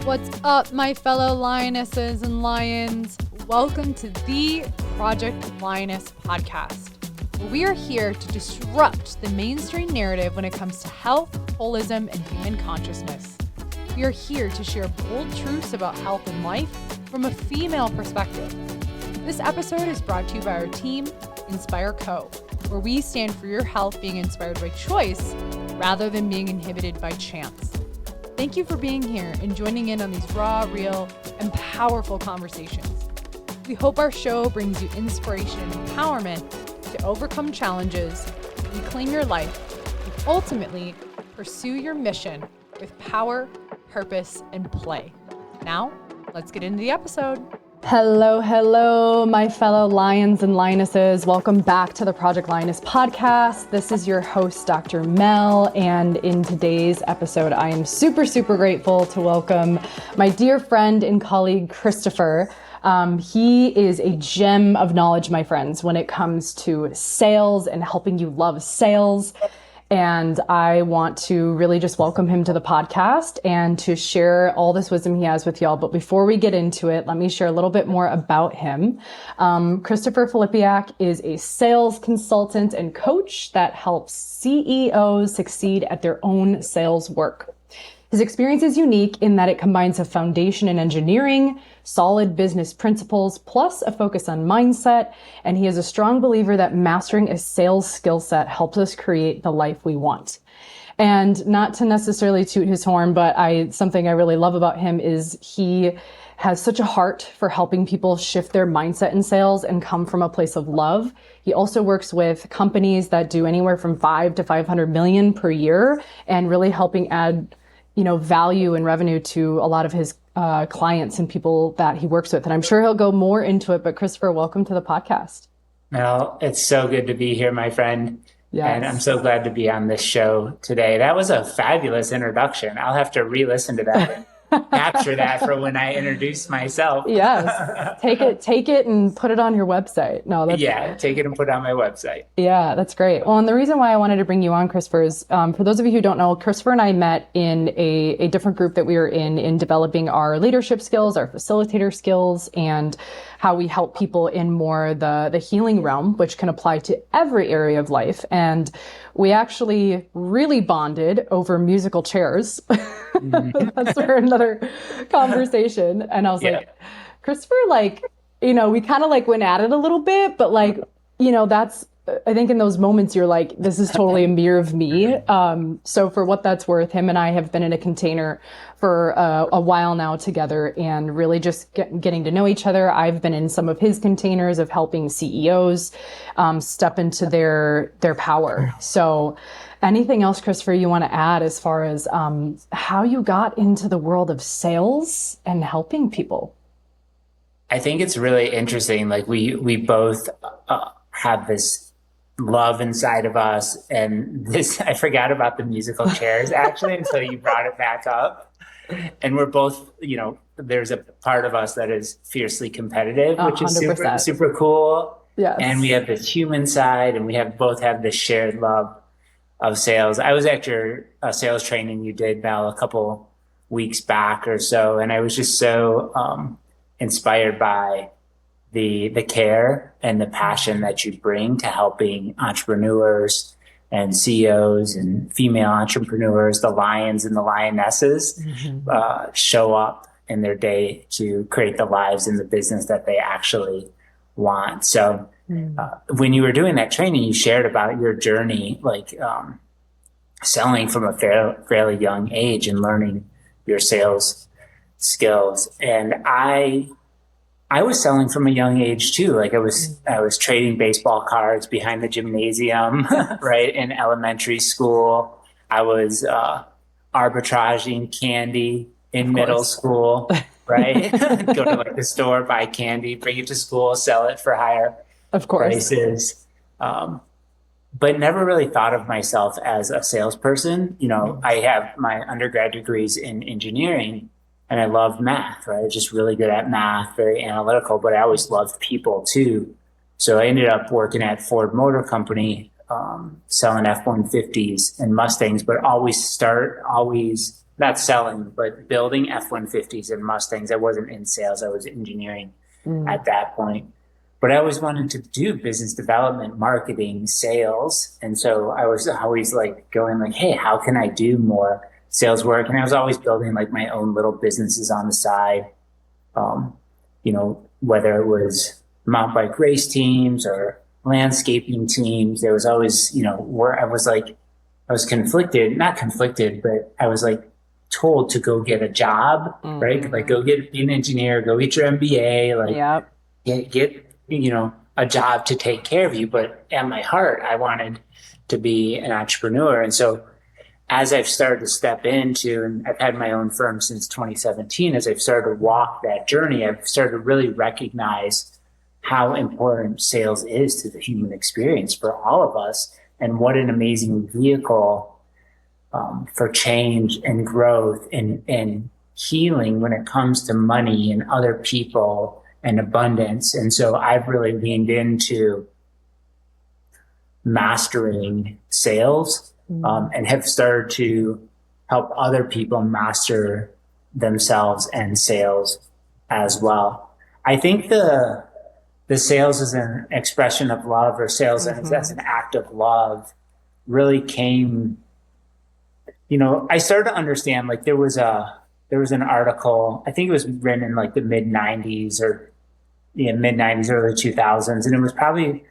What's up, my fellow lionesses and lions? Welcome to the Project Lioness podcast, where we are here to disrupt the mainstream narrative when it comes to health, holism, and human consciousness. We are here to share bold truths about health and life from a female perspective. This episode is brought to you by our team, Inspire Co., where we stand for your health being inspired by choice rather than being inhibited by chance. Thank you for being here and joining in on these raw, real, and powerful conversations. We hope our show brings you inspiration and empowerment to overcome challenges, reclaim your life, and ultimately pursue your mission with power, purpose, and play. Now, let's get into the episode. Hello, my fellow lions and lionesses. Welcome back to the Project Lioness podcast. This is your host, Dr. Mel, and in today's episode, I am super grateful to welcome my dear friend and colleague, Christopher. He is a gem of knowledge, my friends, when it comes to sales and helping you love sales. And I want to really just welcome him to the podcast and to share all this wisdom he has with y'all. But before we get into it, let me share a little bit more about him. Christopher Filipiak is a sales consultant and coach that helps CEOs succeed at their own sales work. His experience is unique in that it combines a foundation in engineering, solid business principles, plus a focus on mindset. And he is a strong believer that mastering a sales skill set helps us create the life we want. And not to necessarily toot his horn, but something I really love about him is he has such a heart for helping people shift their mindset in sales and come from a place of love. He also works with companies that do anywhere from 5 to 500 million per year and really helping add value and revenue to a lot of his clients and people that he works with. And I'm sure he'll go more into it, but Christopher, welcome to the podcast. Well, it's so good to be here, my friend. Yes. And I'm so glad to be on this show today. That was a fabulous introduction. I'll have to re-listen to that and capture that for when I introduce myself. Yes. Take it and put it on your website. Take it and put it on my website. Yeah, that's great. Well, and the reason why I wanted to bring you on, Christopher, is for those of you who don't know, Christopher and I met in a different group that we were in developing our leadership skills, our facilitator skills, and how we help people in more the healing realm, which can apply to every area of life. And we actually really bonded over musical chairs. That's for another conversation. And I was like, Christopher, we kind of went at it a little bit, but I think in those moments you're like, this is totally a mirror of me. So for what that's worth, him and I have been in a container for a while now together and really just getting to know each other. I've been in some of his containers of helping CEOs step into their power. So anything else, Christopher, you want to add as far as how you got into the world of sales and helping people? I think it's really interesting. We both have this love inside of us, and I forgot about the musical chairs actually until you brought it back up. And we're both, there's a part of us that is fiercely competitive, which is super cool. Yes. And we have this human side, and we both have this shared love of sales. I was at your sales training you did, Mel, a couple weeks back or so, and I was just so inspired by the care and the passion that you bring to helping entrepreneurs and CEOs and female entrepreneurs, the lions and the lionesses, show up in their day to create the lives and the business that they actually want. So when you were doing that training, you shared about your journey, selling from a fairly young age and learning your sales skills. And I was selling from a young age too. I was trading baseball cards behind the gymnasium, right, in elementary school. I was arbitraging candy in middle school, right? Go to the store, buy candy, bring it to school, sell it for higher prices. But never really thought of myself as a salesperson. I have my undergrad degrees in engineering, and I loved math, right? I was just really good at math, very analytical, but I always loved people too. So I ended up working at Ford Motor Company, selling F-150s and Mustangs, but always not selling, but building F-150s and Mustangs. I wasn't in sales. I was engineering at that point. But I always wanted to do business development, marketing, sales. And so I was always like going like, hey, how can I do more sales work? And I was always building like my own little businesses on the side. Whether it was mountain bike race teams or landscaping teams, there was always, where I was conflicted, not conflicted, but I was like told to go get a job, right? Like go be an engineer, go get your MBA, like get a job to take care of you. But at my heart, I wanted to be an entrepreneur. And so as I've started to step into, and I've had my own firm since 2017, as I've started to walk that journey, I've started to really recognize how important sales is to the human experience for all of us, and what an amazing vehicle for change and growth and healing when it comes to money and other people and abundance. And so I've really leaned into mastering sales and have started to help other people master themselves and sales as well. I think the sales is an expression of love, or sales as an act of love, really came, I started to understand, like there was an article, I think it was written in like the mid-90s or mid-90s, early 2000s. And it was probably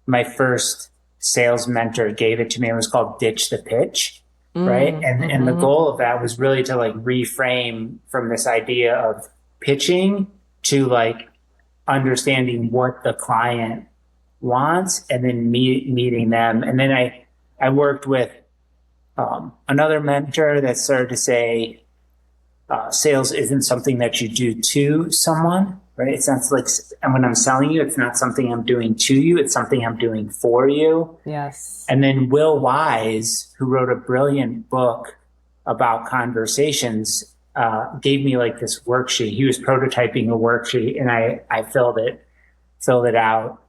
my first sales mentor gave it to me. It was called Ditch the Pitch, right? And the goal of that was really to like reframe from this idea of pitching to like understanding what the client wants and then meeting them. And then I worked with another mentor that started to say, sales isn't something that you do to someone, right? It's not like, and when I'm selling you, it's not something I'm doing to you. It's something I'm doing for you. Yes. And then Will Wise, who wrote a brilliant book about conversations, gave me like this worksheet. He was prototyping a worksheet, and I filled it out.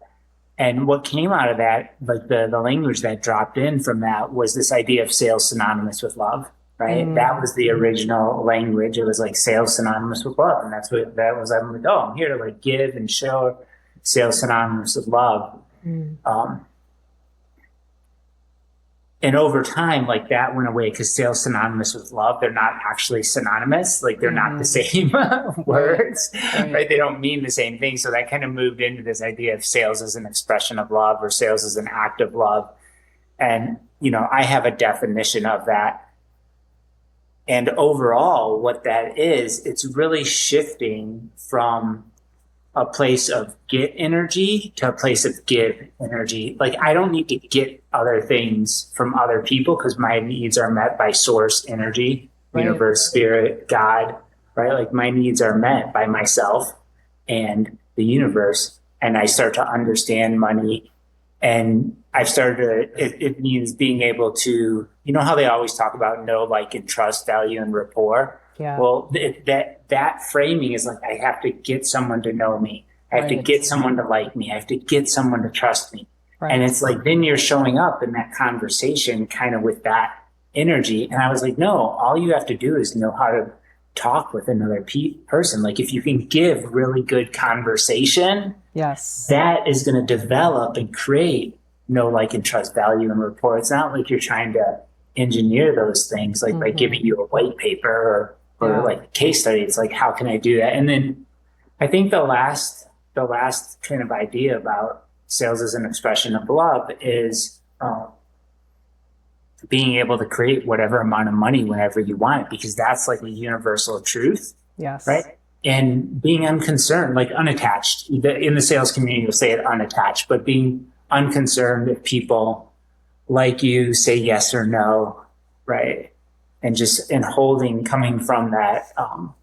And what came out of that, like the language that dropped in from that, was this idea of sales synonymous with love, right? That was the original language. It was like sales synonymous with love. And that's what that was. I'm like, oh, I'm here to like give and show sales synonymous with love. And over time, like that went away because sales synonymous with love, they're not actually synonymous. Like they're not the same words, right? They don't mean the same thing. So that kind of moved into this idea of sales as an expression of love, or sales as an act of love. And, I have a definition of that. And overall, what that is, it's really shifting from a place of get energy to a place of give energy. Like I don't need to get other things from other people because my needs are met by source energy, universe, spirit, God, right? Like my needs are met by myself and the universe. And I start to understand money, and I've started to, it means being able to, how they always talk about know, like, and trust, value, and rapport. Yeah. Well, that framing is like, I have to get someone to know me. I have to get someone to like me. I have to get someone to trust me. Right. And it's like, then you're showing up in that conversation kind of with that energy. And I was like, no, all you have to do is know how to talk with another person. Like if you can give really good conversation, yes, that is going to develop and create know, like, and trust, value, and rapport. It's not like you're trying to engineer those things, like by giving you a white paper or like a case study. It's like, how can I do that? And then I think the last kind of idea about sales as an expression of love is being able to create whatever amount of money whenever you want, because that's like a universal truth. Yes. Right. And being unconcerned, like unattached. In the sales community, you'll say it unattached, but being unconcerned if people like you, say yes or no, right? And just coming from that,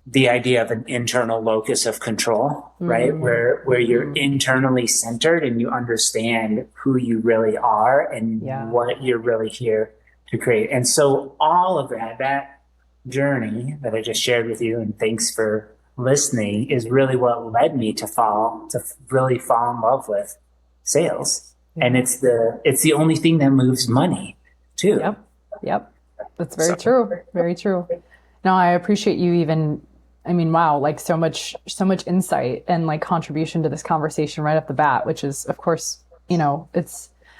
the idea of an internal locus of control, right? Where you're internally centered and you understand who you really are and what you're really here to create. And so all of that journey that I just shared with you, and thanks for listening, is really what led me to really fall in love with sales. And it's the only thing that moves money too. Yep. That's very true. Very true. No, I appreciate you even, I mean, wow, like so much insight and like contribution to this conversation right off the bat, which is, of course, I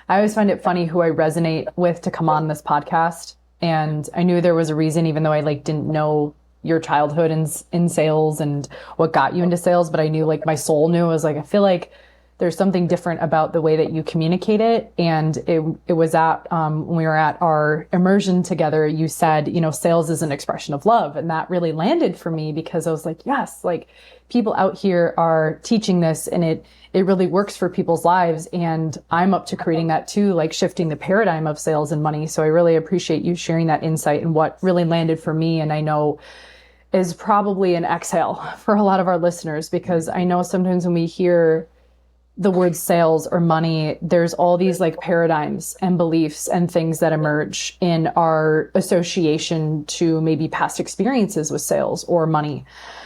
always find it funny who I resonate with to come on this podcast. And I knew there was a reason, even though I like didn't know your childhood in sales and what got you into sales, but I knew like my soul knew. I was like, I feel like there's something different about the way that you communicate it. And it was at, when we were at our immersion together, you said, sales is an expression of love. And that really landed for me because I was like, yes, like people out here are teaching this and it really works for people's lives. And I'm up to creating that too, like shifting the paradigm of sales and money. So I really appreciate you sharing that insight and what really landed for me. And I know is probably an exhale for a lot of our listeners, because I know sometimes when we hear the word sales or money, there's all these like paradigms and beliefs and things that emerge in our association to maybe past experiences with sales or money.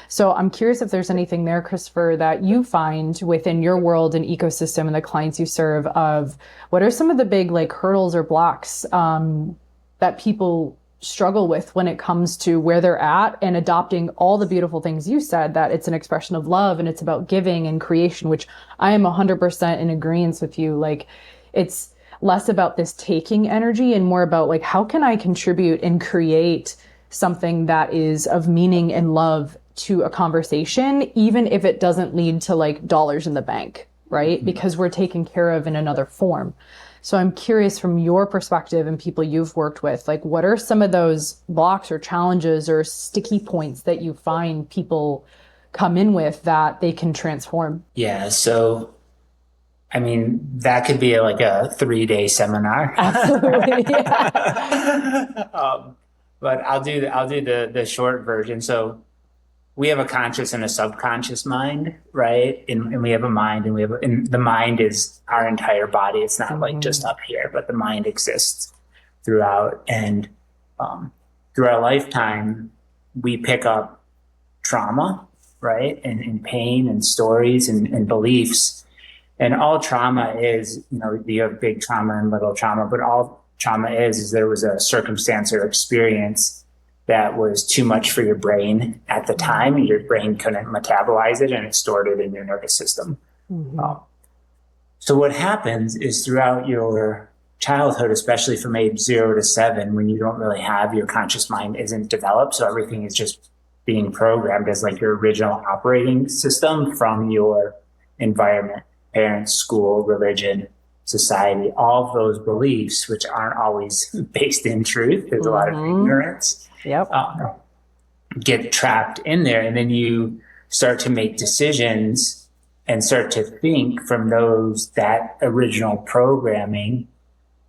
So I'm curious if there's anything there, Christopher, that you find within your world and ecosystem and the clients you serve of what are some of the big like hurdles or blocks that people struggle with when it comes to where they're at and adopting all the beautiful things you said, that it's an expression of love and it's about giving and creation, which I am 100% in agreement with you. Like it's less about this taking energy and more about like, how can I contribute and create something that is of meaning and love to a conversation, even if it doesn't lead to like dollars in the bank, right? Mm-hmm. Because we're taken care of in another form. So I'm curious from your perspective and people you've worked with, like what are some of those blocks or challenges or sticky points that you find people come in with that they can transform? Yeah. So, I mean, that could be like a 3-day seminar. Absolutely. Yeah. But I'll do the short version. So we have a conscious and a subconscious mind, right? And we have a mind, and the mind is our entire body. It's not like just up here, but the mind exists throughout. And through our lifetime, we pick up trauma, right? And pain and stories and beliefs. And all trauma is, you have big trauma and little trauma, but all trauma is there was a circumstance or experience that was too much for your brain at the time, and your brain couldn't metabolize it, and it stored it in your nervous system. Mm-hmm. So what happens is throughout your childhood, especially from age 0 to 7, when you don't really have your conscious mind isn't developed, so everything is just being programmed as like your original operating system from your environment, parents, school, religion, society, all of those beliefs, which aren't always based in truth. There's a lot of ignorance. Yep. Get trapped in there, and then you start to make decisions and start to think from that original programming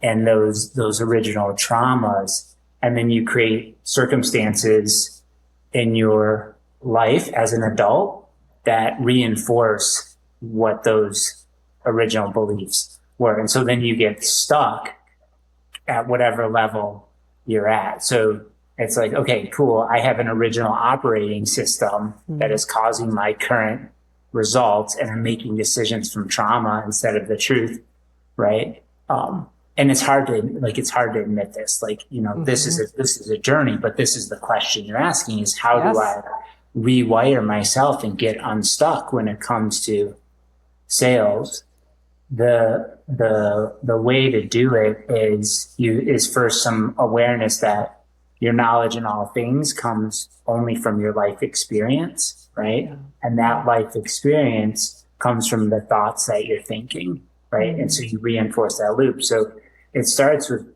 and those original traumas, and then you create circumstances in your life as an adult that reinforce what those original beliefs were. And so then you get stuck at whatever level you're at. So it's like, okay, cool. I have an original operating system that is causing my current results, and I'm making decisions from trauma instead of the truth. Right. And it's hard to admit this, like, this is a journey, but this is the question you're asking is how do I rewire myself and get unstuck when it comes to sales? The way to do it is first some awareness that your knowledge in all things comes only from your life experience, right? Yeah. And that life experience comes from the thoughts that you're thinking, right? Mm-hmm. And so you reinforce that loop. So it starts with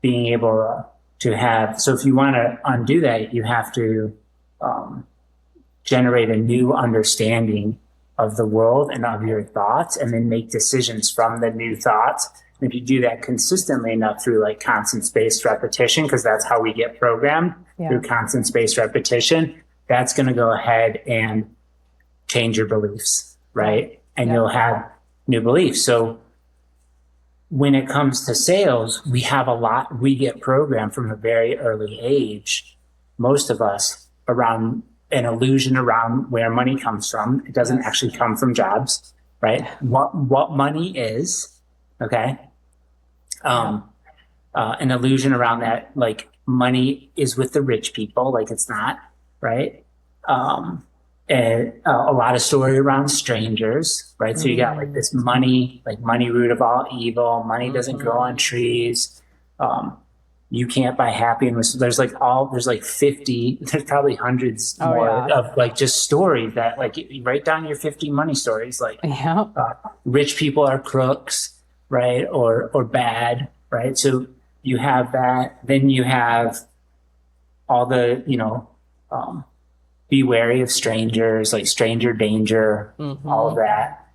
being able to have, so if you want to undo that, you have to generate a new understanding of the world and of your thoughts, and then make decisions from the new thoughts. And if you do that consistently enough through like constant spaced repetition, because that's how we get programmed through constant spaced repetition, that's going to go ahead and change your beliefs, right? And you'll have new beliefs. So when it comes to sales, we get programmed from a very early age, most of us, around an illusion around where money comes from. It doesn't actually come from jobs, right? What money is, okay? An illusion around that, like money is with the rich people, like it's not, right? And a lot of story around strangers, right? So you got like this money, like money root of all evil. Money doesn't grow on trees. You can't buy happiness. There's like 50, there's probably hundreds more of like just stories that like you write down your 50 money stories. Like rich people are crooks, right? Or bad, right? So you have that. Then you have all the, be wary of strangers, like stranger danger, all of that.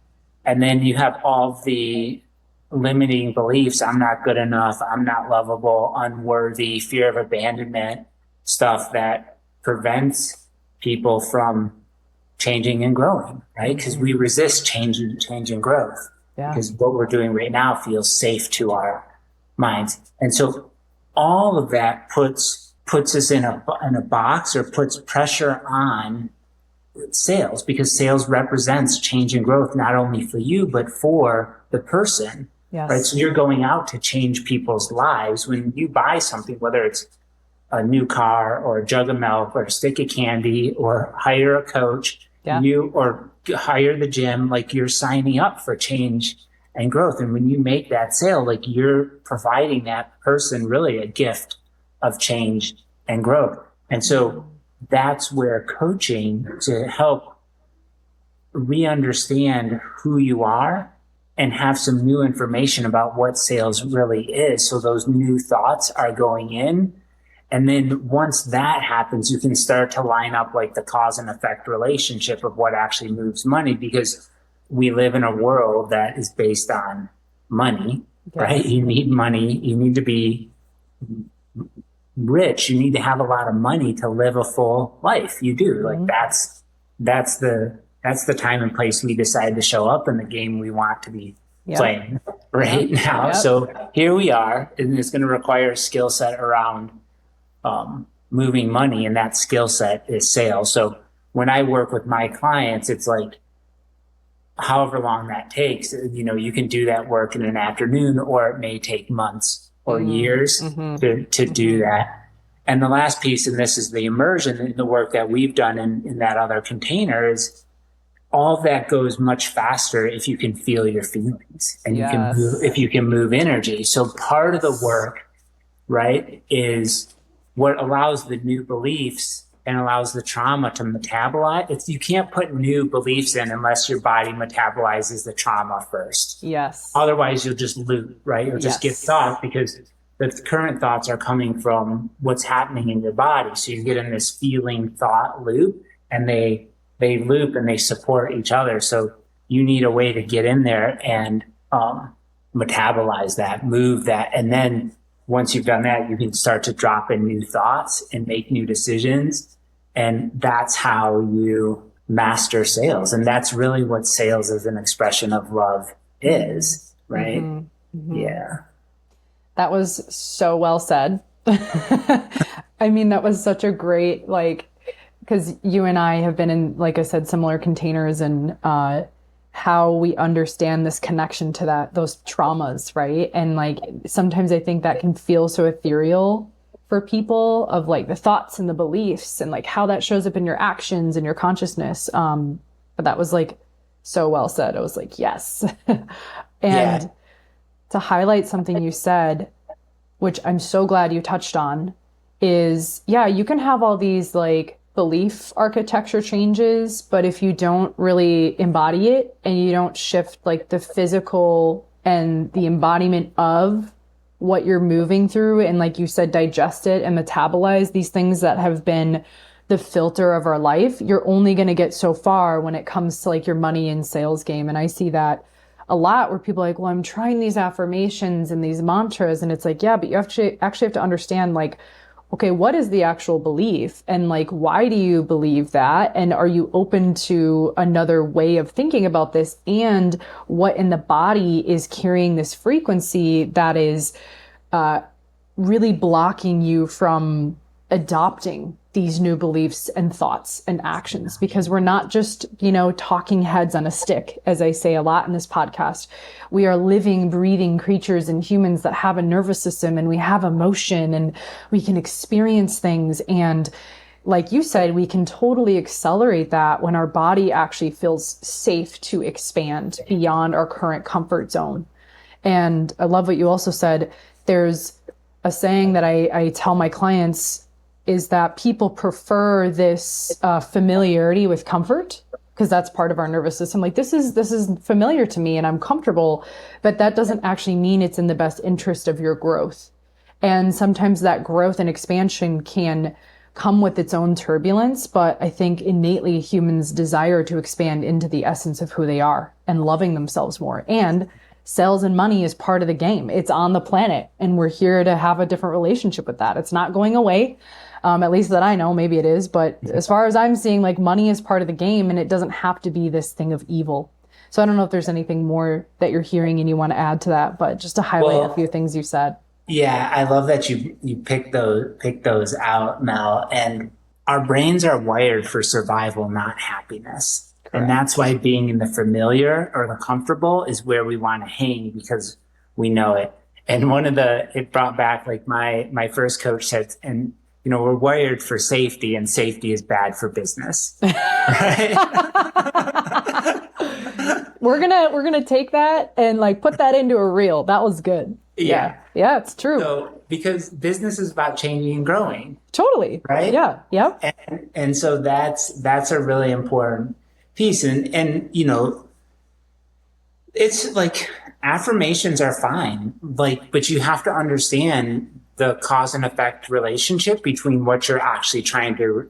And then you have all the limiting beliefs. I'm not good enough. I'm not lovable, unworthy, fear of abandonment, stuff that prevents people from changing and growing, right? Because we resist change and growth. Because what we're doing right now feels safe to our minds. And so all of that puts us in a box, or puts pressure on sales, because sales represents change and growth, not only for you, but for the person. Right? So you're going out to change people's lives. When you buy something, whether it's a new car or a jug of milk or a stick of candy or hire a coach, or hire the gym, like you're signing up for change and growth. And when you make that sale, like you're providing that person really a gift of change and growth. And so that's where coaching, to help re-understand who you are and have some new information about what sales really is. So those new thoughts are going in. And then once that happens, you can start to line up like the cause and effect relationship of what actually moves money, because we live in a world that is based on money, right? You need money. You need to be rich. You need to have a lot of money to live a full life. You do. Like that's the time and place we decide to show up in the game we want to be playing right now. So here we are, and it's going to require a skill set around moving money, and that skill set is sales. So when I work with my clients, it's like, however long that takes, you can do that work in an afternoon, or it may take months or years to do that. And the last piece, and this is the immersion, the work that we've done in that other container, is all that goes much faster if you can feel your feelings, and if you can move energy. So part of the work, right, is what allows the new beliefs and allows the trauma to metabolize. You can't put new beliefs in unless your body metabolizes the trauma first. Otherwise, you'll just loop, right? You'll just get thought, because the current thoughts are coming from what's happening in your body. So you get in this feeling thought loop, and they loop and they support each other. So you need a way to get in there and metabolize that, move that. And then once you've done that, you can start to drop in new thoughts and make new decisions. And that's how you master sales. And that's really what sales as an expression of love is, right? Yeah. That was so well said. I mean, that was such a great, because you and I have been in, like I said, similar containers, and how we understand this connection to those traumas, right? And sometimes I think that can feel so ethereal for people, of the thoughts and the beliefs, and how that shows up in your actions and your consciousness. But that was so well said. I was yes. And to highlight something you said, which I'm so glad you touched on, is you can have all these belief architecture changes, but if you don't really embody it, and you don't shift the physical and the embodiment of what you're moving through, and like you said, digest it and metabolize these things that have been the filter of our life, you're only going to get so far when it comes to your money and sales game. And I see that a lot, where people are well, I'm trying these affirmations and these mantras, and it's but you actually have to understand okay, what is the actual belief, and why do you believe that? And are you open to another way of thinking about this? And what in the body is carrying this frequency that is really blocking you from adopting these new beliefs and thoughts and actions, because we're not just, talking heads on a stick, as I say a lot in this podcast. We are living, breathing creatures and humans that have a nervous system, and we have emotion, and we can experience things. And like you said, we can totally accelerate that when our body actually feels safe to expand beyond our current comfort zone. And I love what you also said. There's a saying that I tell my clients is that people prefer this familiarity with comfort, because that's part of our nervous system. Like, this is familiar to me and I'm comfortable, but that doesn't actually mean it's in the best interest of your growth. And sometimes that growth and expansion can come with its own turbulence, but I think innately humans desire to expand into the essence of who they are and loving themselves more. And sales and money is part of the game. It's on the planet, and we're here to have a different relationship with that. It's not going away. At least that I know. Maybe it is. But as far as I'm seeing, like, money is part of the game, and it doesn't have to be this thing of evil. So I don't know if there's anything more that you're hearing and you want to add to that, but just to highlight a few things you said. Yeah, I love that you pick those out, Mel. And our brains are wired for survival, not happiness. Correct. And that's why being in the familiar or the comfortable is where we want to hang, because we know it. And it brought back, like, my first coach said, and we're wired for safety, and safety is bad for business. Right? We're gonna take that and, like, put that into a reel. That was good. Yeah, it's true. So, because business is about changing and growing. Totally. Right? Yeah. Yep. And so that's a really important piece. And it's like, affirmations are fine, but you have to understand the cause and effect relationship between what you're actually trying to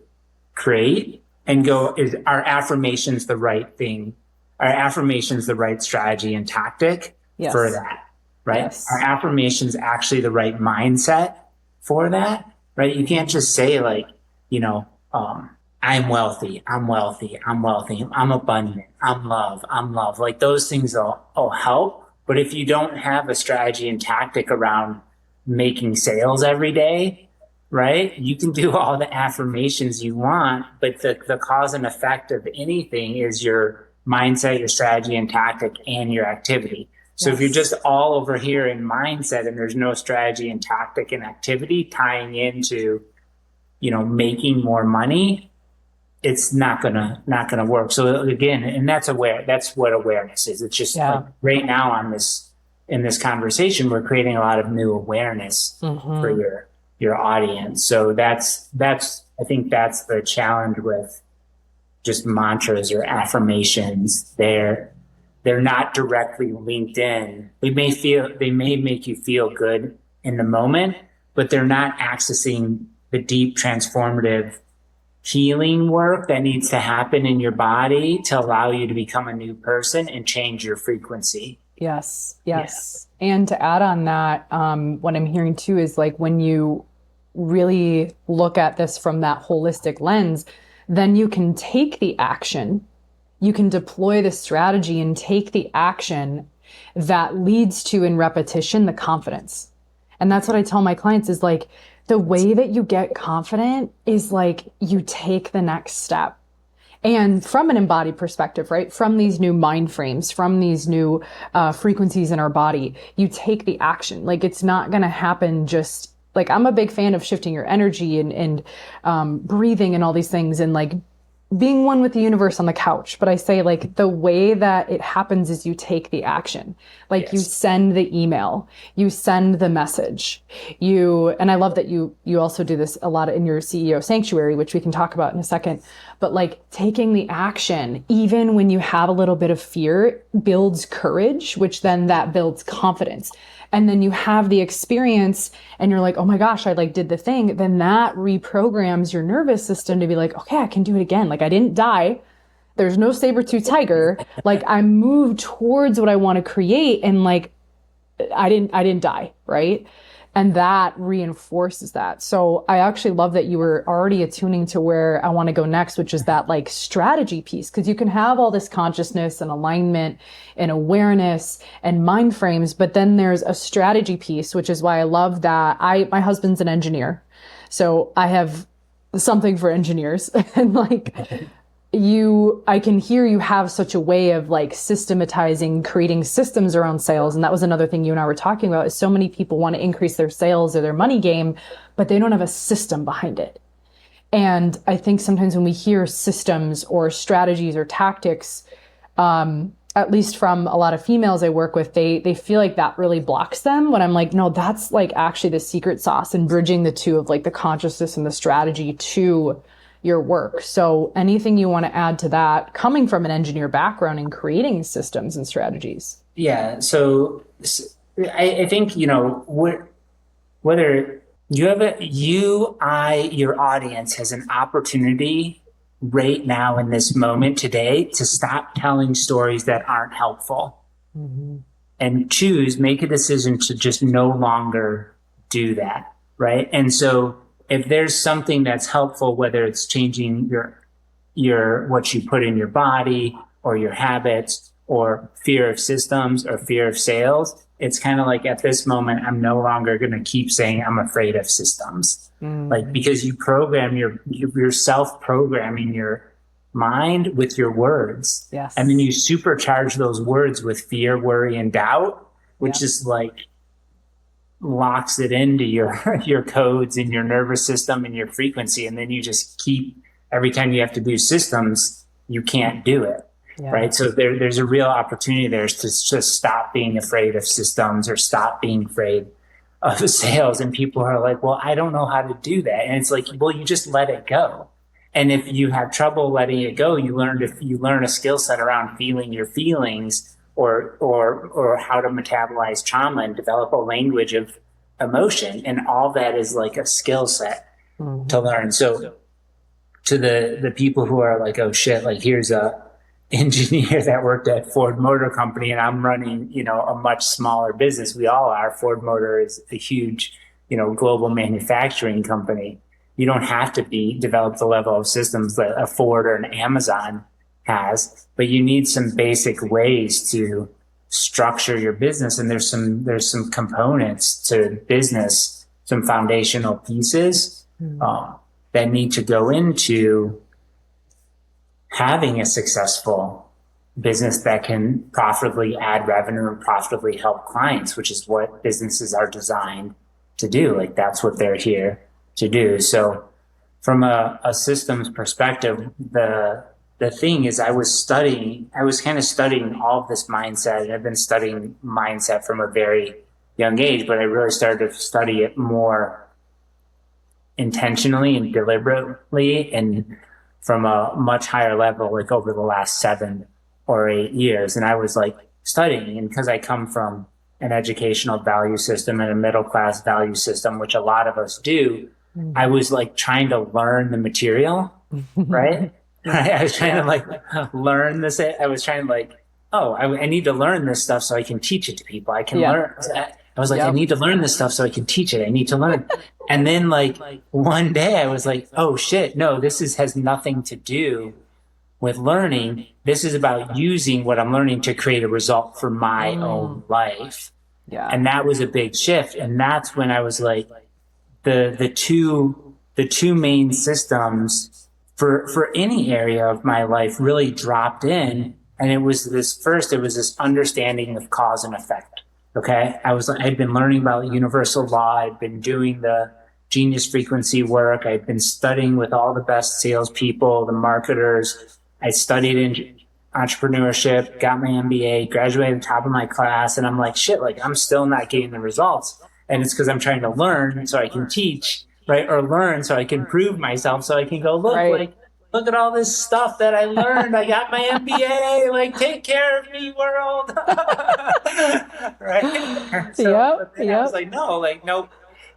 create, and are affirmations the right thing? Are affirmations the right strategy and tactic for that? Right? Yes. Are affirmations actually the right mindset for that? Right? You can't just say, like, I'm wealthy, I'm abundant, I'm love. Like, those things will help. But if you don't have a strategy and tactic around making sales every day, right? You can do all the affirmations you want, but the cause and effect of anything is your mindset, your strategy and tactic, and your activity. So If you're just all over here in mindset and there's no strategy and tactic and activity tying into, making more money, it's not gonna work. So again, and that's what awareness is. It's just like, right now in this conversation, we're creating a lot of new awareness for your audience. So that's I think that's the challenge with just mantras or affirmations. They're not directly linked in. They may make you feel good in the moment, but they're not accessing the deep transformative healing work that needs to happen in your body to allow you to become a new person and change your frequency. Yes. Yeah. And to add on that, what I'm hearing too is, like, when you really look at this from that holistic lens, then you can take the action, you can deploy the strategy and take the action that leads to, in repetition, the confidence. And that's what I tell my clients is, like, the way that you get confident is, like, you take the next step. And from an embodied perspective, right? From these new mind frames, from these new frequencies in our body, you take the action. Like, it's not going to happen just, like, I'm a big fan of shifting your energy and breathing and all these things, and, like, being one with the universe on the couch. But I say, like, the way that it happens is you take the action. Like, you send the email, you send the message, and I love that you also do this a lot in your CEO sanctuary, which we can talk about in a second. But, like, taking the action, even when you have a little bit of fear, builds courage, which then that builds confidence. And then you have the experience and you're like, oh my gosh, I, like, did the thing. Then that reprograms your nervous system to be like, okay, I can do it again. Like, I didn't die. There's no saber-tooth tiger. Like, I moved towards what I want to create, and, like, I didn't die. Right. And that reinforces that. So I actually love that you were already attuning to where I want to go next, which is that, like, strategy piece. Because you can have all this consciousness and alignment and awareness and mind frames, but then there's a strategy piece, which is why I love that. My husband's an engineer. So I have something for engineers. And like I can hear you have such a way of like systematizing, creating systems around sales. And that was another thing you and I were talking about, is so many people want to increase their sales or their money game, but they don't have a system behind it. And I think sometimes when we hear systems or strategies or tactics, at least from a lot of females I work with, they feel like that really blocks them, when I'm like, no, that's like actually the secret sauce, and bridging the two of like the consciousness and the strategy to your work. So anything you want to add to that, coming from an engineer background and creating systems and strategies? Yeah. So I think, whether you have your audience has an opportunity right now in this moment today to stop telling stories that aren't helpful, and make a decision to just no longer do that. Right. And so if there's something that's helpful, whether it's changing your what you put in your body or your habits or fear of systems or fear of sales, it's kind of like, at this moment, I'm no longer going to keep saying I'm afraid of systems. Like, because you program you're self-programming your mind with your words. Yes. And then you supercharge those words with fear, worry, and doubt, which is like locks it into your codes and your nervous system and your frequency. And then you just keep, every time you have to do systems, you can't do it. Yeah. Right. So there's a real opportunity there to just stop being afraid of systems or stop being afraid of sales. And people are like, well, I don't know how to do that. And it's like, well, you just let it go. And if you have trouble letting it go, you learn a skill set around feeling your feelings, or how to metabolize trauma and develop a language of emotion. And all that is like a skill set to learn. So to the people who are like, oh shit, like here's a engineer that worked at Ford Motor Company and I'm running, a much smaller business. We all are. Ford Motor is a huge, global manufacturing company. You don't have to develop the level of systems that a Ford or an Amazon has, but you need some basic ways to structure your business. And there's some components to business, some foundational pieces that need to go into having a successful business that can profitably add revenue and profitably help clients, which is what businesses are designed to do. Like, that's what they're here to do. So from a systems perspective, the thing is, I was kind of studying all of this mindset. I've been studying mindset from a very young age, but I really started to study it more intentionally and deliberately, and from a much higher level, like over the last 7 or 8 years. And I was like studying, and because I come from an educational value system and a middle class value system, which a lot of us do, I was like trying to learn the material, right? I was trying to like learn this. I was trying to like, I need to learn this stuff so I can teach it to people. I can learn. I was like, I need to learn this stuff so I can teach it. I need to learn. And then like one day I was like, oh shit, no, has nothing to do with learning. This is about using what I'm learning to create a result for my own life. Yeah. And that was a big shift. And that's when I was like, the two main systems for any area of my life really dropped in. And it was this understanding of cause and effect. Okay. I'd been learning about universal law. I'd been doing the genius frequency work. I'd been studying with all the best salespeople, the marketers. I studied in entrepreneurship, got my MBA, graduated at the top of my class. And I'm like, shit, like I'm still not getting the results. And it's because I'm trying to learn so I can teach, right? Or learn so I can prove myself, so I can go, look at all this stuff that I learned. I got my MBA, like, take care of me, world. Right? So, I was like, nope,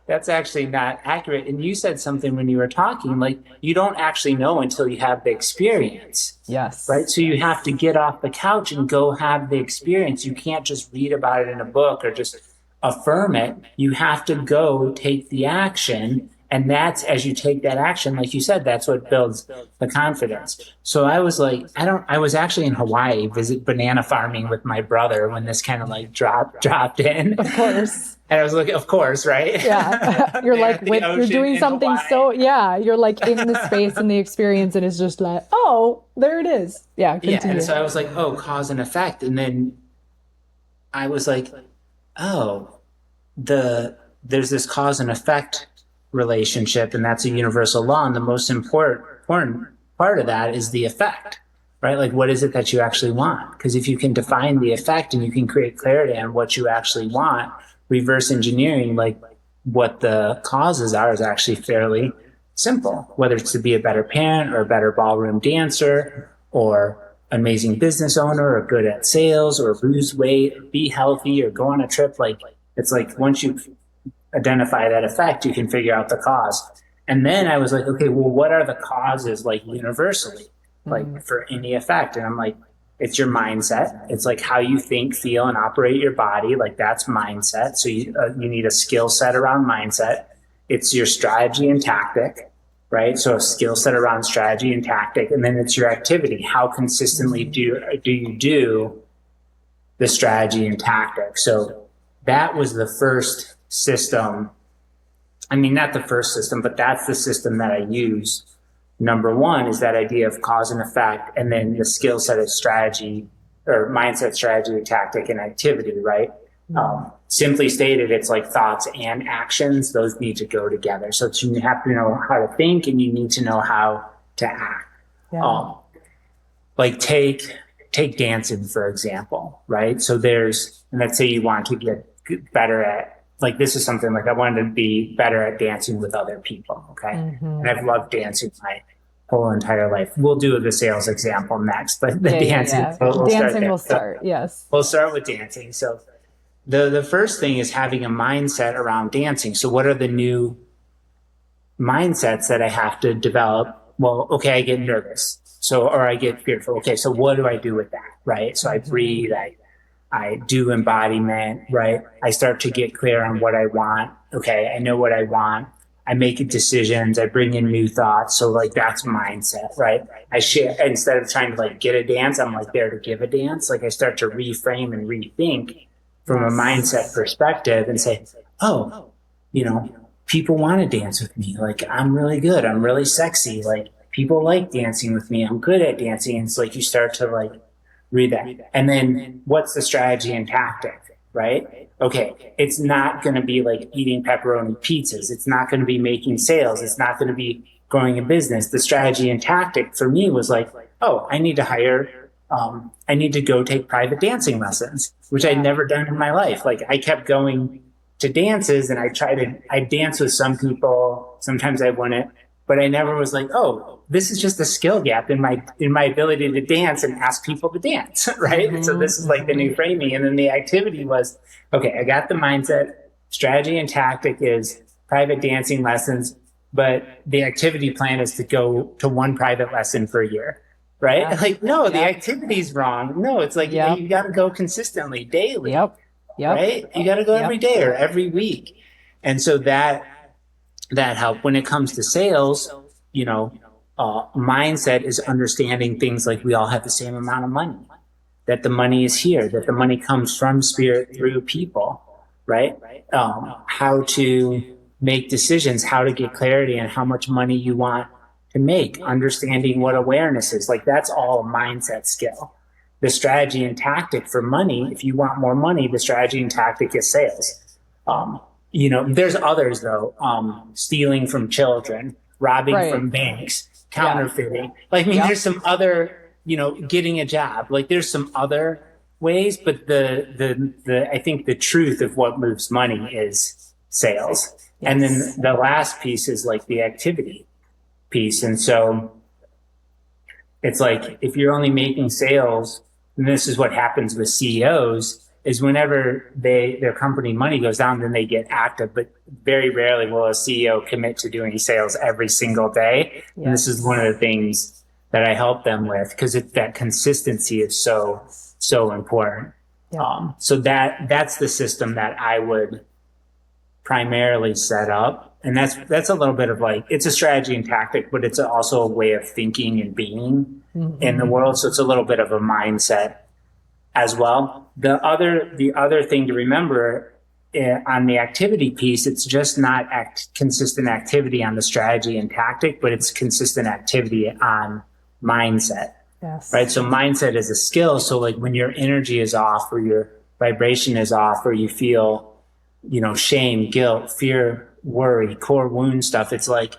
that's actually not accurate. And you said something when you were talking, like, you don't actually know until you have the experience. Yes. Right? So you have to get off the couch and go have the experience. You can't just read about it in a book or just affirm it. You have to go take the action. And that's, as you take that action, like you said, that's what builds the confidence. So I was like, I was actually in Hawaii, banana farming with my brother when this kind of like dropped in. Of course. And I was like, of course, right? Yeah. You're like, you're doing something so, you're like in the space and the experience, and it's just like, oh, there it is. Yeah. Continue. Yeah. And so I was like, oh, cause and effect. And then I was like, oh, there's this cause and effect relationship, and that's a universal law. And the most important part of that is the effect, right? Like, what is it that you actually want? Because if you can define the effect and you can create clarity on what you actually want, reverse engineering, like what the causes are, is actually fairly simple, whether it's to be a better parent or a better ballroom dancer or amazing business owner or good at sales or lose weight or be healthy or go on a trip. Like, it's like once you identify that effect, you can figure out the cause. And then I was like, okay, well, what are the causes, like universally, like for any effect? And I'm like, it's your mindset. It's like how you think, feel, and operate your body. Like, that's mindset. So you need a skill set around mindset. It's your strategy and tactic, right? So a skill set around strategy and tactic. And then it's your activity. How consistently do you do the strategy and tactic? So that was the first system. I mean, not the first system, but that's the system that I use. Number one is that idea of cause and effect, and then the skill set of strategy or mindset, strategy, tactic, and activity, right? Simply stated, it's like thoughts and actions. Those need to go together. So you have to know how to think, and you need to know how to act. Yeah. Like take dancing, for example, right? So and let's say you want to get better at, like, this is something like I wanted to be better at dancing with other people. Okay. And I've loved dancing my whole entire life. We'll do the sales example next, but the dancing, We'll start. Yes. We'll start with dancing. So the first thing is having a mindset around dancing. So what are the new mindsets that I have to develop? Well, okay, I get nervous. Or I get fearful. Okay. So what do I do with that? Right. So I breathe, I do embodiment, right? I start to get clear on what I want. Okay, I know what I want. I make decisions. I bring in new thoughts. So, like, that's mindset, right? I share, instead of trying to like get a dance, I'm like there to give a dance. Like, I start to reframe and rethink from a mindset perspective and say, oh, people want to dance with me. Like, I'm really good. I'm really sexy. Like, people like dancing with me. I'm good at dancing. And it's like you start to like read that. And then what's the strategy and tactic, right? Okay, it's not going to be like eating pepperoni pizzas. It's not going to be making sales. It's not going to be growing a business. The strategy and tactic for me was like, oh, I need to go take private dancing lessons, which I'd never done in my life. Like, I kept going to dances and I dance with some people. Sometimes I wouldn't, but I never was like, oh, this is just a skill gap in my ability to dance and ask people to dance, right? So this is like the new framing. And then the activity was, okay, I got the mindset. Strategy and tactic is private dancing lessons, but the activity plan is to go to one private lesson per year, right? Yeah. Like, no, the activity's wrong. No, it's like, you got to go consistently, daily, right? You got to go every day or every week. And so that helped. When it comes to sales, mindset is understanding things like we all have the same amount of money, that the money is here, that the money comes from spirit through people, right? How to make decisions, how to get clarity on how much money you want to make, understanding what awareness is. Like, that's all a mindset skill. The strategy and tactic for money, if you want more money, the strategy and tactic is sales. There's others though, stealing from children, robbing from banks, counterfeiting. Like, there's some other, getting a job. Like, there's some other ways, but I think the truth of what moves money is sales. Yes. And then the last piece is like the activity piece. And so it's like, if you're only making sales, and this is what happens with CEOs, is whenever their company money goes down, then they get active, but very rarely will a CEO commit to doing sales every single day. Yeah. And this is one of the things that I help them with, because that consistency is so important. Yeah. So that's the system that I would primarily set up. And that's a little bit of like, it's a strategy and tactic, but it's also a way of thinking and being in the world. So it's a little bit of a mindset as well. The other thing to remember on the activity piece, it's just not consistent activity on the strategy and tactic, but it's consistent activity on mindset. Yes. Right. So mindset is a skill. So like when your energy is off or your vibration is off or you feel, shame, guilt, fear, worry, core wound stuff, it's like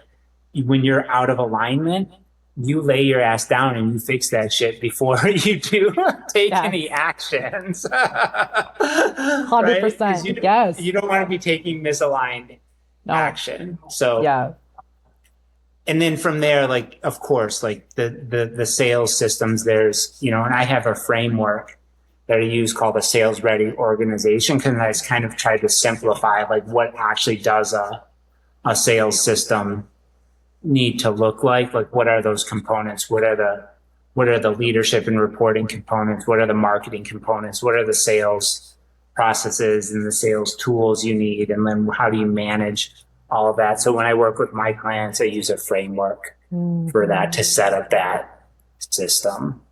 when you're out of alignment, you lay your ass down and you fix that shit before you do take any actions. 100%. Right? Yes. You don't want to be taking misaligned action. So, and then from there, like, of course, like the sales systems, there's, and I have a framework that I use called a sales ready organization, because I just kind of tried to simplify like what actually does a sales system need to look like what are those components, what are the leadership and reporting components, what are the marketing components, what are the sales processes and the sales tools you need, and then how do you manage all of that. So when I work with my clients, I use a framework for that to set up that system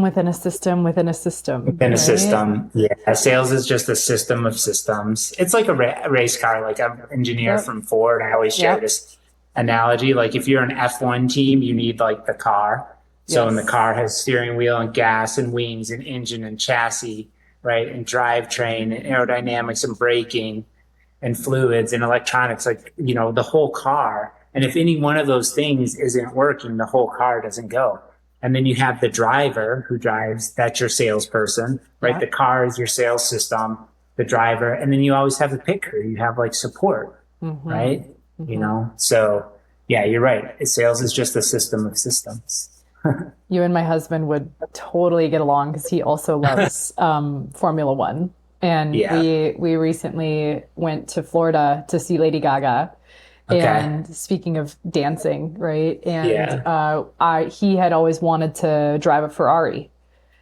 within a system within a system a system. Yeah, sales is just a system of systems. It's like a race car. Like I'm an engineer from Ford. I always share this analogy. Like if you're an F1 team, you need like the car. So and the car has steering wheel and gas and wings and engine and chassis, right? And drivetrain and aerodynamics and braking and fluids and electronics, like, the whole car. And if any one of those things isn't working, the whole car doesn't go. And then you have the driver who drives, that's your salesperson, right? Yeah. The car is your sales system, the driver. And then you always have the picker. You have like support, right? So yeah, you're right. Sales is just a system of systems. You and my husband would totally get along because he also loves Formula One. And we recently went to Florida to see Lady Gaga. Okay. And speaking of dancing, right? And he had always wanted to drive a Ferrari.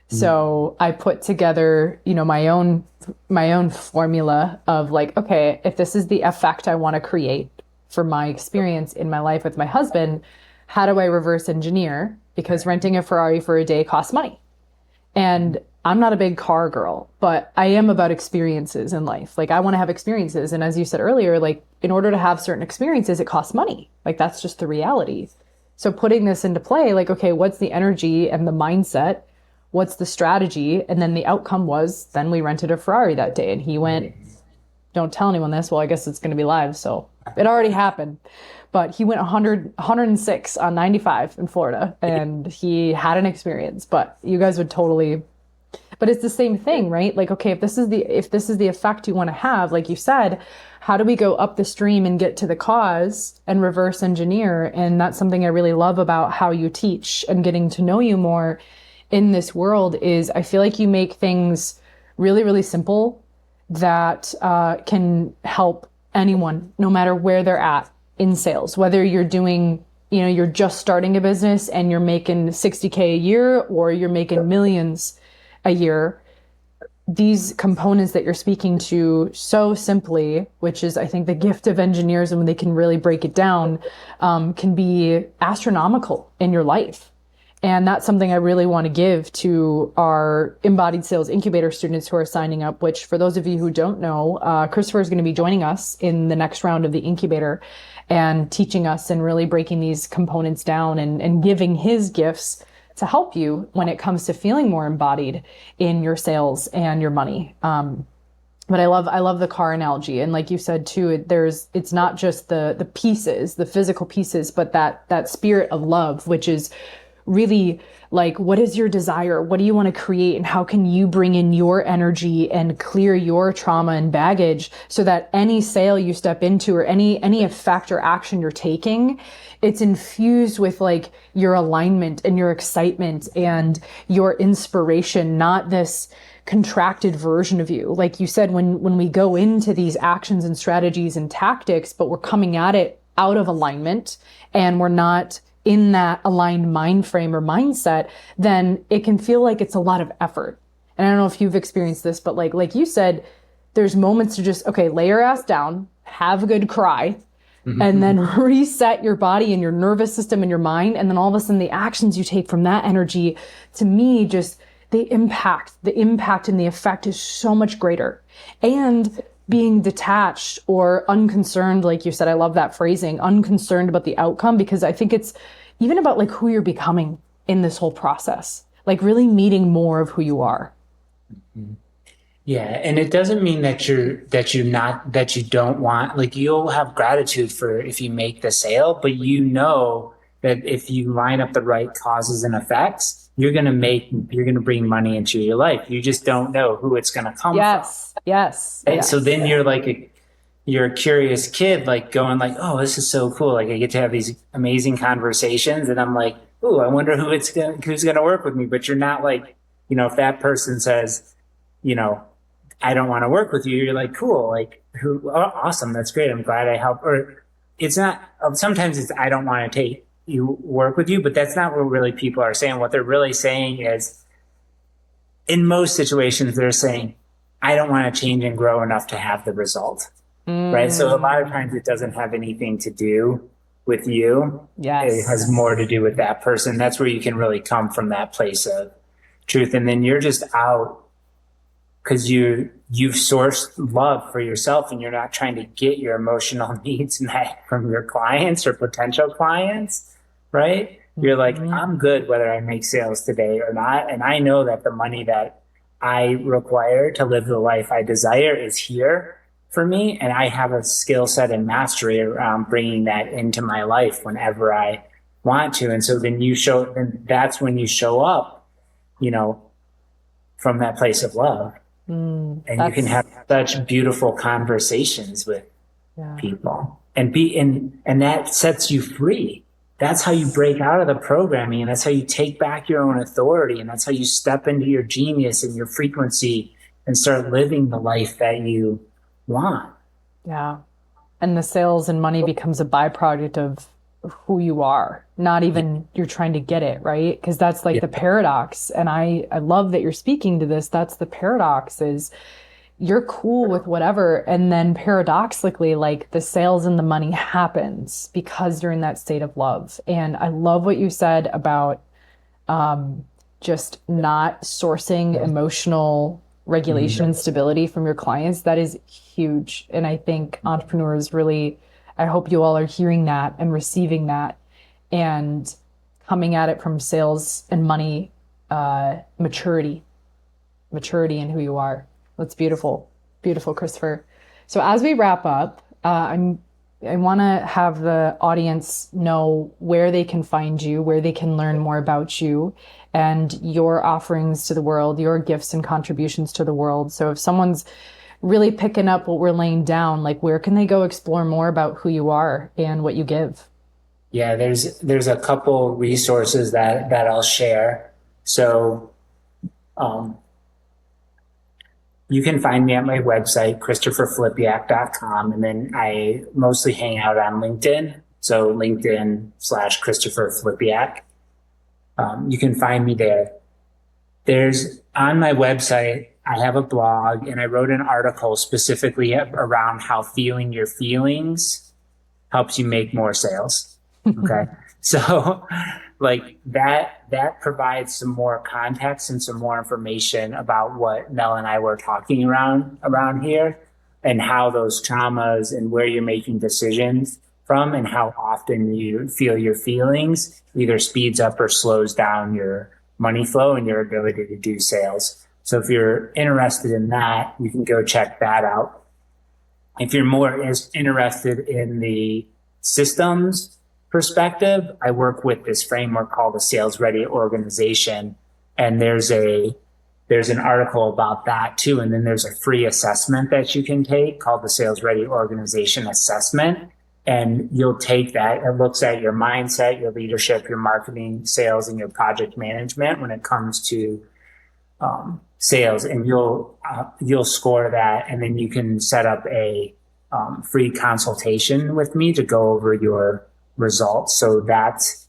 So I put together, my own formula of like, okay, if this is the effect I want to create for my experience in my life with my husband, how do I reverse engineer? Because renting a Ferrari for a day costs money. And I'm not a big car girl, but I am about experiences in life. Like I want to have experiences. And as you said earlier, like in order to have certain experiences, it costs money. Like that's just the reality. So putting this into play, like, okay, what's the energy and the mindset? What's the strategy? And then the outcome was then we rented a Ferrari that day and he went, don't tell anyone this. Well, I guess it's going to be live. So it already happened. But he went 106 on 95 in Florida and he had an experience, but you guys would totally, but it's the same thing, right? Like, okay, if this is the effect you want to have, like you said, how do we go up the stream and get to the cause and reverse engineer? And that's something I really love about how you teach and getting to know you more in this world is I feel like you make things really, really simple that can help anyone, no matter where they're at in sales, whether you're doing, you're just starting a business and you're making 60K a year or you're making millions a year. These components that you're speaking to so simply, which is, I think, the gift of engineers, and when they can really break it down, can be astronomical in your life. And that's something I really want to give to our Embodied Sales Incubator students who are signing up, which for those of you who don't know, Christopher is going to be joining us in the next round of the incubator and teaching us and really breaking these components down and giving his gifts to help you when it comes to feeling more embodied in your sales and your money. But I love the car analogy. And like you said too, it's not just the pieces, the physical pieces, but that spirit of love, which is really like, what is your desire? What do you want to create? And how can you bring in your energy and clear your trauma and baggage so that any sale you step into or any effect or action you're taking, it's infused with like your alignment and your excitement and your inspiration, not this contracted version of you. Like you said, when we go into these actions and strategies and tactics, but we're coming at it out of alignment and we're not in that aligned mind frame or mindset, then it can feel like it's a lot of effort. And I don't know if you've experienced this, but like you said, there's moments to just, okay, lay your ass down, have a good cry, and then reset your body and your nervous system and your mind. And then all of a sudden the actions you take from that energy, to me, just the impact and the effect is so much greater. And being detached or unconcerned, like you said, I love that phrasing, unconcerned about the outcome, because I think it's even about like who you're becoming in this whole process, like really meeting more of who you are. Yeah. And it doesn't mean that you don't want, like, you'll have gratitude for if you make the sale, but you know that if you line up the right causes and effects, you're going to bring money into your life. You just don't know who it's going to come from. Yes. And so then you're a curious kid, like going like, oh, this is so cool. Like I get to have these amazing conversations and I'm like, oh, I wonder who's going to work with me. But you're not like, if that person says, I don't want to work with you, you're like, cool. Like awesome. That's great. I'm glad I helped. Or it's not, sometimes it's, I don't want to work with you, but that's not what really people are saying. What they're really saying is, in most situations, they're saying, I don't want to change and grow enough to have the result. Right. So a lot of times it doesn't have anything to do with you. Yes. It has more to do with that person. That's where you can really come from, that place of truth. And then you're just out because you've sourced love for yourself and you're not trying to get your emotional needs met from your clients or potential clients. Right. You're like, I'm good whether I make sales today or not. And I know that the money that I require to live the life I desire is here for me. And I have a skill set and mastery around bringing that into my life whenever I want to. And so then that's when you show up, from that place of love. And you can have such beautiful conversations with people and that sets you free. That's how you break out of the programming, and that's how you take back your own authority, and that's how you step into your genius and your frequency and start living the life that you want. Yeah. And the sales and money becomes a byproduct of who you are, not even you're trying to get it, right? Because that's like the paradox. And I love that you're speaking to this. That's the paradox, is you're cool with whatever. And then paradoxically, like the sales and the money happens because you're in that state of love. And I love what you said about just not sourcing emotional regulation and stability from your clients. That is huge. And I think entrepreneurs really, I hope you all are hearing that and receiving that and coming at it from sales and money maturity in who you are. That's beautiful. Beautiful, Christopher. So as we wrap up, I want to have the audience know where they can find you, where they can learn more about you and your offerings to the world, your gifts and contributions to the world. So if someone's really picking up what we're laying down, like where can they go explore more about who you are and what you give? Yeah, there's a couple resources that I'll share. So, you can find me at my website, ChristopherFilipiak.com. And then I mostly hang out on LinkedIn. So LinkedIn/Christopher Filipiak. You can find me there. On my website, I have a blog and I wrote an article specifically around how feeling your feelings helps you make more sales. Okay. So like that provides some more context and some more information about what Mel and I were talking around here and how those traumas and where you're making decisions from and how often you feel your feelings either speeds up or slows down your money flow and your ability to do sales. So if you're interested in that, you can go check that out. If you're more interested in the systems perspective, I work with this framework called the Sales Ready Organization. And there's an article about that too. And then there's a free assessment that you can take called the Sales Ready Organization Assessment. And you'll take that. It looks at your mindset, your leadership, your marketing, sales, and your project management when it comes to sales. And you'll score that. And then you can set up a free consultation with me to go over your results. So that's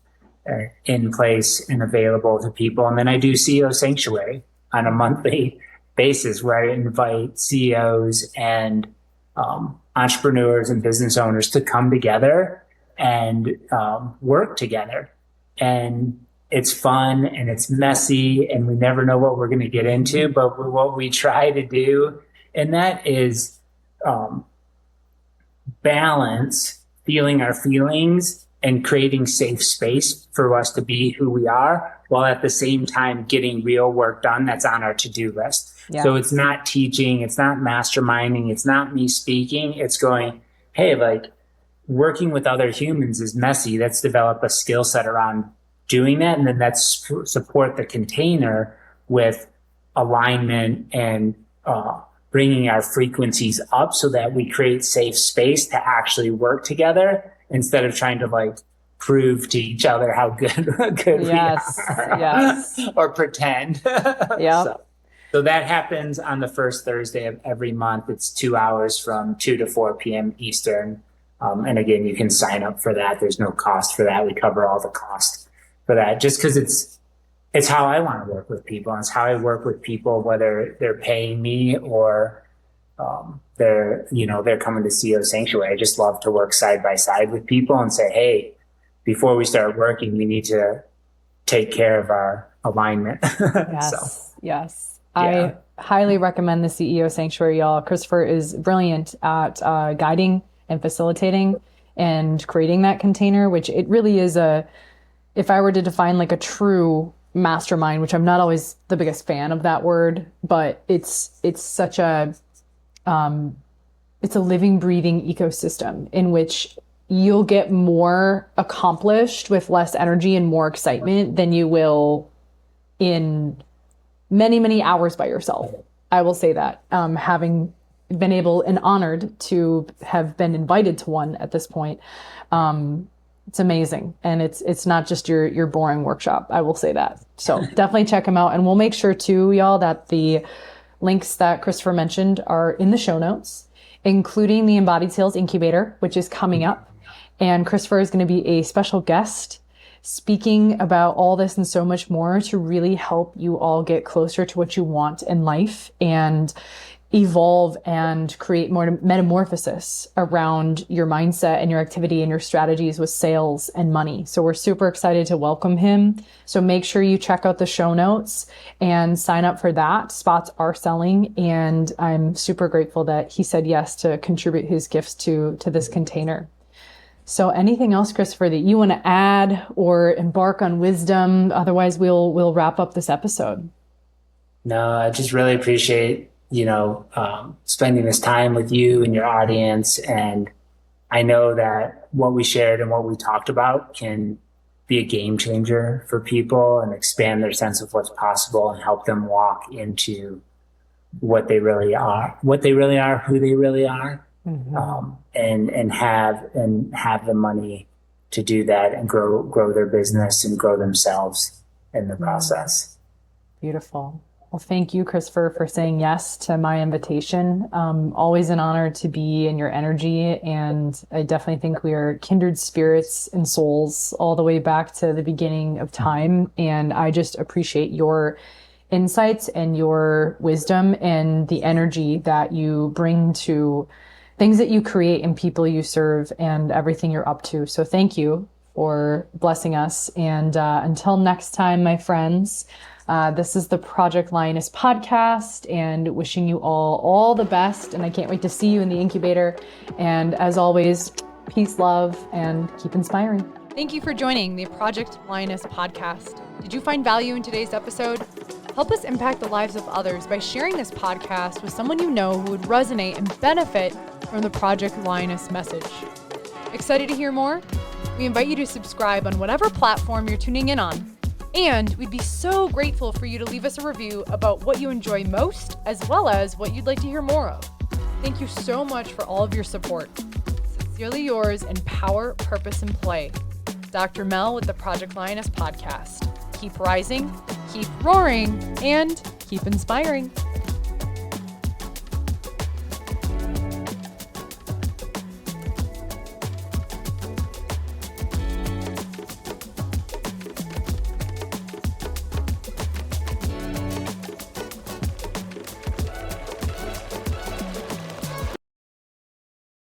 in place and available to people. And then I do CEO Sanctuary on a monthly basis where I invite CEOs and entrepreneurs and business owners to come together and work together and it's fun and it's messy and we never know what we're going to get into. But what we try to do, and that is balance feeling our feelings and creating safe space for us to be who we are, while at the same time getting real work done that's on our to-do list. Yeah. So it's not teaching, it's not masterminding, it's not me speaking. It's going, hey, like working with other humans is messy. Let's develop a skill set around doing that. And then let's support the container with alignment and bringing our frequencies up so that we create safe space to actually work together, instead of trying to like prove to each other how good we are. Yes. Or pretend. Yeah. So that happens on the first Thursday of every month. It's 2 hours from 2 to 4 p.m. Eastern. And again, you can sign up for that. There's no cost for that. We cover all the cost for that, just because it's how I want to work with people. And it's how I work with people, whether they're paying me or they're coming to CEO Sanctuary. I just love to work side by side with people and say, hey, before we start working, we need to take care of our alignment. Yes. Yes. Yeah. I highly recommend the CEO Sanctuary, y'all. Christopher is brilliant at guiding and facilitating and creating that container, which it really is if I were to define like a true mastermind, which I'm not always the biggest fan of that word, but it's such a, it's a living, breathing ecosystem in which you'll get more accomplished with less energy and more excitement than you will in many, many hours by yourself. I will say that, having been able and honored to have been invited to one at this point. It's amazing. And it's not just your boring workshop. I will say that. So definitely check them out. And we'll make sure too, y'all, that the links that Christopher mentioned are in the show notes, including the Embodied Sales Incubator, which is coming up. And Christopher is going to be a special guest speaking about all this and so much more to really help you all get closer to what you want in life and evolve and create more metamorphosis around your mindset and your activity and your strategies with sales and money. So we're super excited to welcome him. So make sure you check out the show notes and sign up for that. Spots are selling, and I'm super grateful that he said yes to contribute his gifts to this container. So anything else, Christopher, that you want to add or embark on wisdom? Otherwise, we'll wrap up this episode. No, I just really appreciate spending this time with you and your audience. And I know that what we shared and what we talked about can be a game changer for people and expand their sense of what's possible and help them walk into what they really are, who they really are, and have the money to do that and grow their business and grow themselves in the process. Beautiful. Well, thank you, Christopher, for saying yes to my invitation. Always an honor to be in your energy. And I definitely think we are kindred spirits and souls all the way back to the beginning of time. And I just appreciate your insights and your wisdom and the energy that you bring to things that you create and people you serve and everything you're up to. So thank you for blessing us. And until next time, my friends, this is the Project Lioness podcast, and wishing you all the best. And I can't wait to see you in the incubator. And as always, peace, love, and keep inspiring. Thank you for joining the Project Lioness podcast. Did you find value in today's episode? Help us impact the lives of others by sharing this podcast with someone you know who would resonate and benefit from the Project Lioness message. Excited to hear more? We invite you to subscribe on whatever platform you're tuning in on. And we'd be so grateful for you to leave us a review about what you enjoy most, as well as what you'd like to hear more of. Thank you so much for all of your support. Sincerely yours in power, purpose, and play. Dr. Mel with the Project Lioness podcast. Keep rising, keep roaring, and keep inspiring.